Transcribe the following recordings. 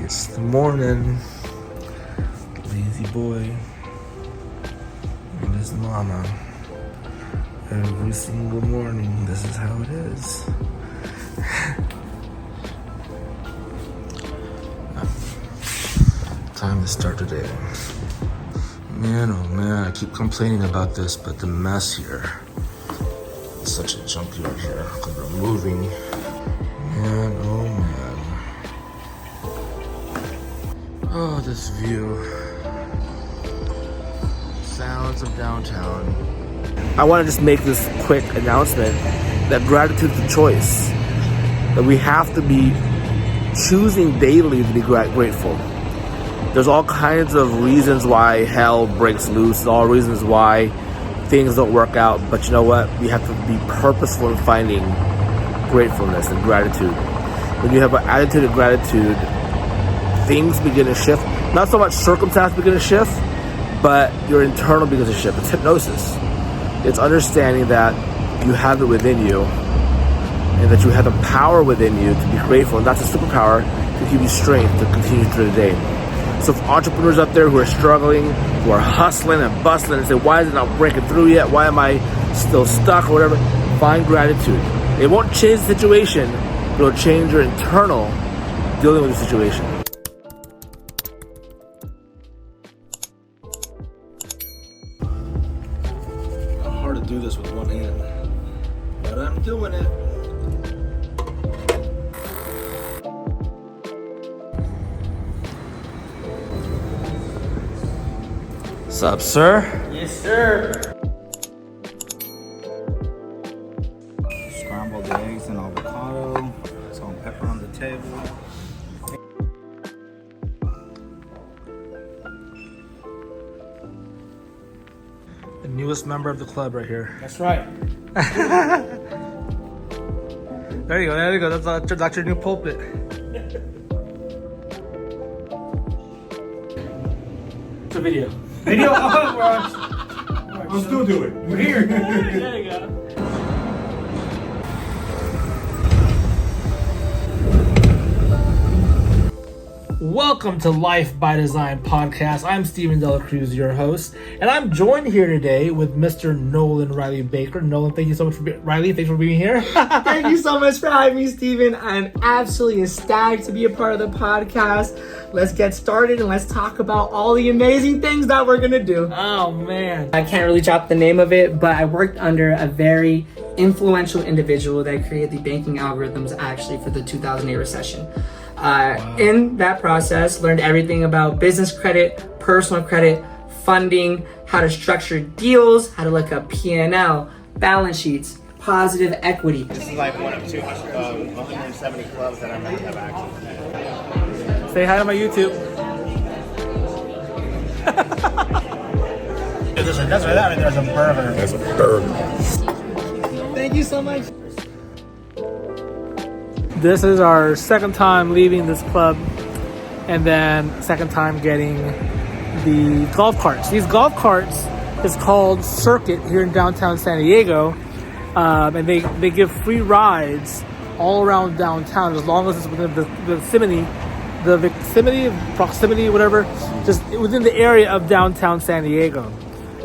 It's the morning. Lazy boy and his mama. Every single morning, this is how it is. Time to start the day. Man, oh man, I keep complaining about this, but the mess here. It's such a junkyard here because we're moving. Man, oh man. Oh, this view. Sounds of downtown. I want to just make this quick announcement that gratitude is a choice. That we have to be choosing daily to be grateful. There's all kinds of reasons why hell breaks loose, all reasons why things don't work out. But you know what? We have to be purposeful in finding gratefulness and gratitude. When you have an attitude of gratitude, things begin to shift. Not so much circumstance begin to shift, but your internal begins to shift. It's hypnosis. It's understanding that you have it within you and that you have the power within you to be grateful. And that's a superpower to give you strength to continue through the day. So for entrepreneurs out there who are struggling, who are hustling and bustling and say, why is it not breaking through yet? Why am I still stuck or whatever? Find gratitude. It won't change the situation, but it'll change your internal dealing with the situation. Hard to do this with one hand, but I'm doing it. What's up, sir? Yes, sir. Scrambled eggs and avocado, salt and pepper on the table. The newest member of the club right here. That's right. There you go. That's your new pulpit. It's a video. Video. I'll still do it. We're here. There you go. Welcome to Life by Design podcast. I'm Steven Dela Cruz, your host, and I'm joined here today with Mr. Nolan Riley Baker. Nolan, thank you so much for thanks for being here. Thank you so much for having me, Steven. I'm absolutely ecstatic to be a part of the podcast. Let's get started and let's talk about all the amazing things that we're gonna do. Oh man. I can't really drop the name of it, but I worked under a very influential individual that created the banking algorithms actually for the 2008 recession. In that process, learned everything about business credit, personal credit, funding, how to structure deals, how to look up P&L, balance sheets, positive equity. This is like one of 170 clubs that I might have access to. Say hi to my YouTube. That's right there. There's a burger. That's a burger. Thank you so much. This is our second time leaving this club, and then second time getting the golf carts. These golf carts is called Circuit here in downtown San Diego, and they give free rides all around downtown as long as it's within the proximity, whatever, just within the area of downtown San Diego.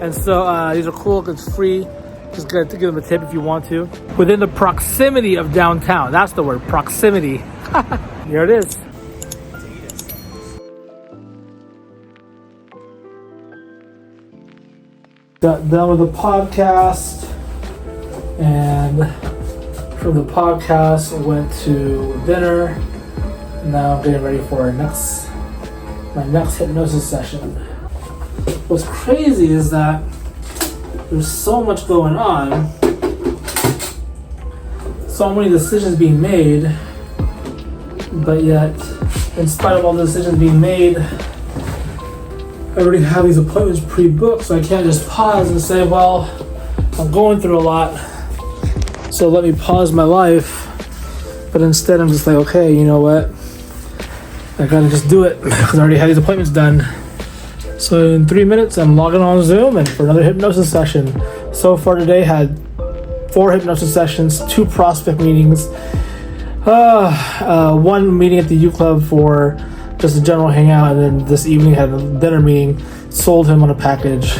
And so these are cool. It's free. Just got to give them a tip if you want to. Within the proximity of downtown. That's the word, proximity. Here it is. Got done with the podcast. And from the podcast, I went to dinner. Now I'm getting ready for my next hypnosis session. What's crazy is that there's so much going on, so many decisions being made, but yet, in spite of all the decisions being made, I already have these appointments pre-booked, so I can't just pause and say, well, I'm going through a lot, so let me pause my life. But instead, I'm just like, okay, you know what? I gotta just do it, because I already had these appointments done. So in 3 minutes, I'm logging on Zoom and for another hypnosis session. So far today, had 4 hypnosis sessions, 2 prospect meetings, one meeting at the U Club for just a general hangout, and then this evening had a dinner meeting, sold him on a package.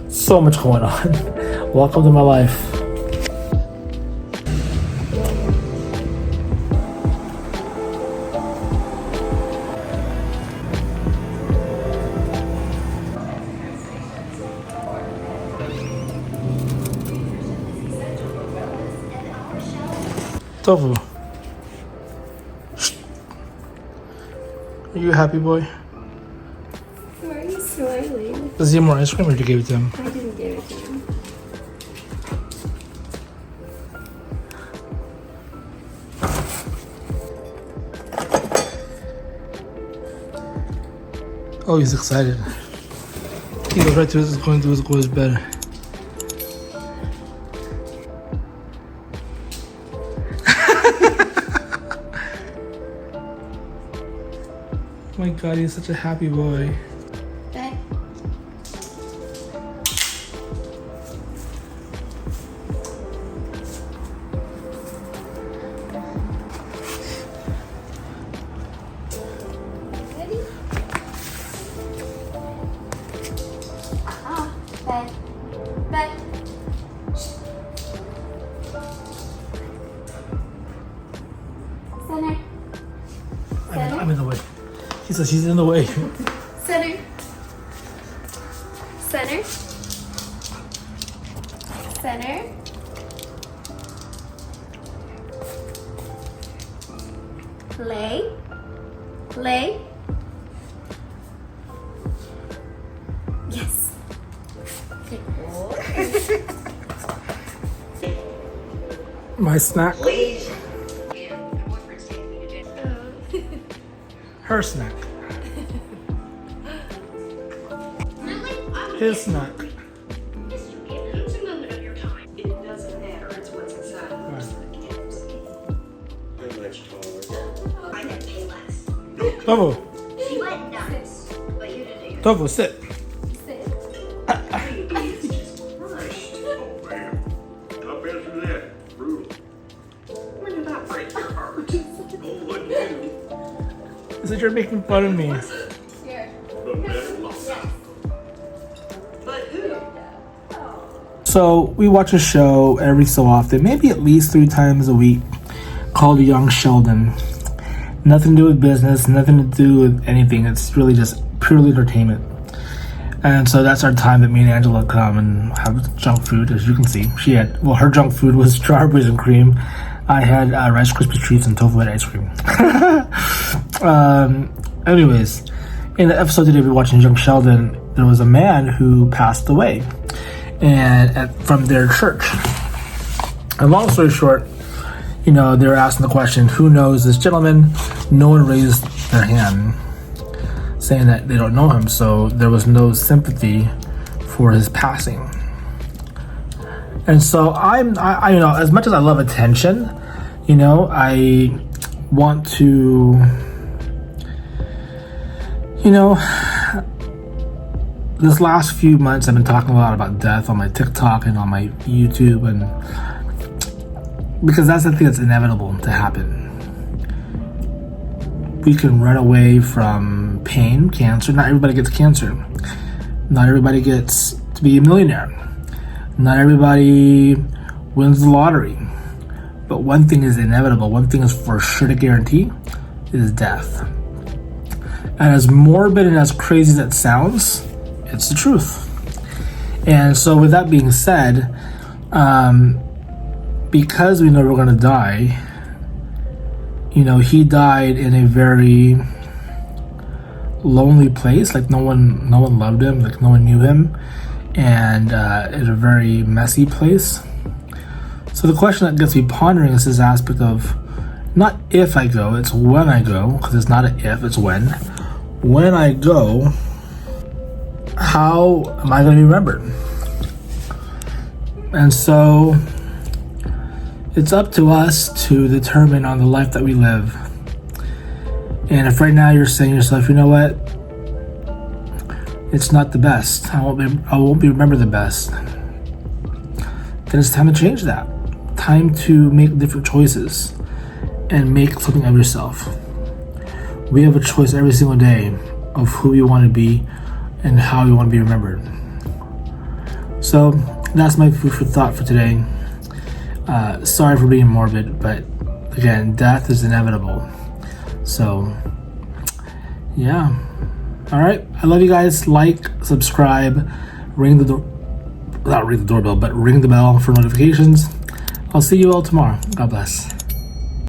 So much going on. Welcome to my life. Tofu. Are you a happy boy? Why are you smiling? Does he have more ice cream or did you give it to him? I didn't give it to him. Oh, he's excited. He goes right to his, going to his, go to his bed. Oh my god, he's such a happy boy. Bed. Ready? Bed. Bed. Center. I'm in the way. He says he's in the way. Center. Center. Center. Lay. Lay. Yes. Good boy. My snack. Her snack. His snack. Lose a moment of your time. It doesn't matter. It's what's inside. I didn't pay less. Tofu. She went nuts. But you didn't even. Tofu, sit. Sit. It's just crushed. Oh, man. How bad is that? Brutal. When did that break your heart? Oh, what you? He said you're making fun of me. Here. The best. But who? So we watch a show every so often, maybe at least 3 times a week, called Young Sheldon. Nothing to do with business, nothing to do with anything. It's really just purely entertainment. And so that's our time that me and Angela come and have junk food, as you can see. She had, well, her junk food was strawberries and cream. I had Rice Krispie treats and tofu ice cream. Anyways, in the episode today we're watching Young Sheldon, there was a man who passed away and from their church. And long story short, you know, they were asking the question, who knows this gentleman? No one raised their hand saying that they don't know him, so there was no sympathy for his passing. And so I you know, as much as I love attention, you know, I want to, you know, this last few months I've been talking a lot about death on my TikTok and on my YouTube, and because that's the thing that's inevitable to happen. We can run away from pain, cancer. Not everybody gets cancer. Not everybody gets to be a millionaire. Not everybody wins the lottery. But one thing is inevitable, one thing is for sure to guarantee, is death. And as morbid and as crazy as that sounds, it's the truth. And so with that being said, because we know we're gonna die, you know, he died in a very lonely place, like no one loved him, like no one knew him, and in a very messy place. So the question that gets me pondering is this aspect of not if I go, it's when I go, because it's not an if, it's when. When I go, how am I going to be remembered? And so it's up to us to determine on the life that we live. And if right now you're saying to yourself, you know what, it's not the best, I won't be remembered the best, then it's time to change that. Time to make different choices and make something of yourself. We have a choice every single day of who we want to be and how we want to be remembered. So that's my food for thought for today. Sorry for being morbid, but again, death is inevitable. So yeah. All right. I love you guys. Like, subscribe, ring the doorbell, but ring the bell for notifications. I'll see you all tomorrow. God bless.